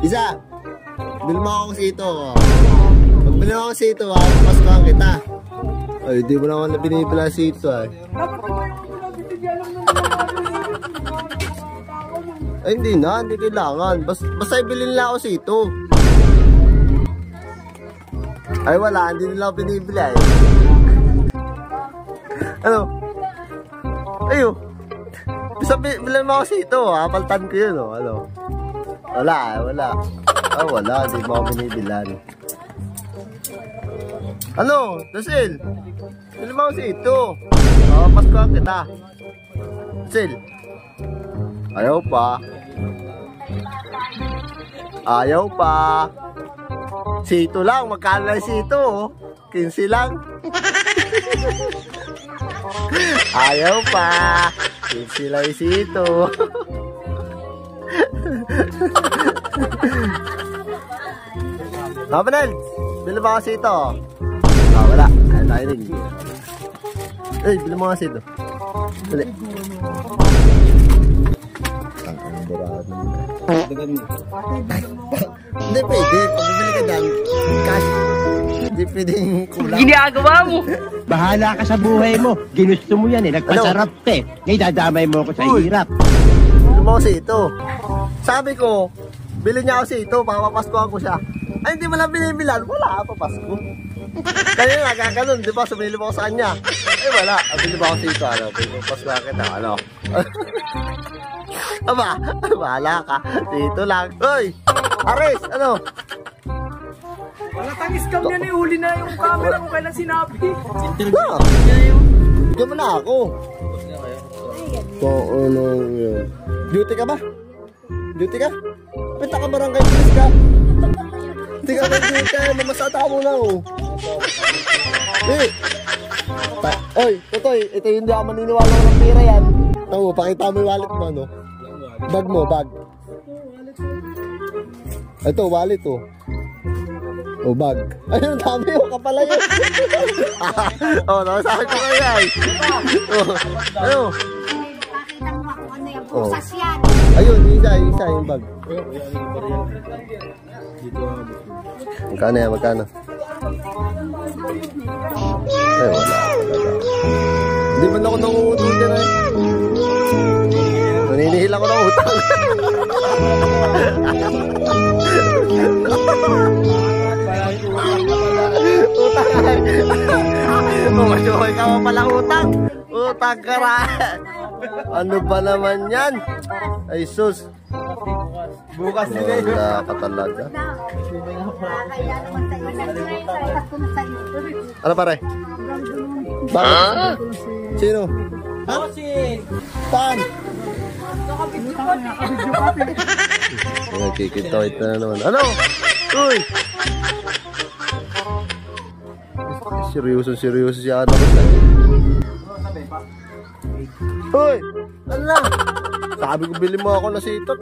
Isa. Bili mo ako sito. Pag bili mo ako sito, papaskohan kita. Ay, di mo na ako na binibila sito ay. Ay, hindi na. Hindi kailangan. Basta ibilin nila ako sito. Ay, wala. Hindi nila ako binibili ay. Ano? Ayo. Basta bilhin mo ako sito. Paltan ko yun. Ano? Wala. Wala. Ah, wala. Hindi mo ako binibilan. Ano? Dasil? Bilhin mo ako sito. Paskohan kita. Dasil? Ayaw pa. Ayaw pa. Sito lang. Magkano lang sito? 15 lang. Ayaw pa. 15 lang sito. Kapanel, bili mo kasi ito. Wala. Ayaw tayo rin. Eh, bili mo kasi ito. Bili. Ang burado mo. Hindi pwede. Pag bumili ka dyan, cash. Hindi pwedeng kulang. Ginagawa mo. Bahala ka sa buhay mo. Ginusto mo yan eh. Nagpasarap eh. Ngayon dadamay mo ako sa hirap. Bili mo kasi ito. Sabi ko, bili niya ako si ito. Papapaskuhan ko siya. Ay, hindi mo lang binibilan. Wala ka papasko. Kaya nga, kakanon. Di ba, sumili mo ko sa kanya. Eh, wala. Bili mo ako si ito. Ano? Papaskuhan kita. Ano? Aba, bahala ka. Dito lang. Hoy! Aris, ano? Wala tang scam niya na huli na yung camera kung kailan sinabi. Diyan mo na ako. Oo, ano yun. Duty ka ba? Duty ka? Pinta ka barangay police ka? Hindi ka ba duty? Mamasata mo na ako. Eh! Oy, Totoy, ito hindi ako maniniwala ng pera yan. Oo, pakita mo yung wallet mo, ano? Bag mo, bag. Ito, wallet, oh. O, bag. Ayun, dami yung kapala yun. O, nakasabi ko kayo ay. Ayun. Pakita mo ako ano yung pusas yan. Ayun, isa yung bag. Magkano yan, magkano? Ay, wala. Hindi man ako nangungutang dyan eh. Naninihil ako ng utang. Utang ay. Umasyoy ka mo palang utang. Utang ka ra. Ano ba naman yan? Ay sus. Bukas nila yun. Wala ka talaga. Ano pare? Bakit? Sino? Ha? Saan? Nagkikita-kita na naman. Ano? Uy! Seryoso siya. Uy! Ano? Sabi ko bili mo ako na sitot.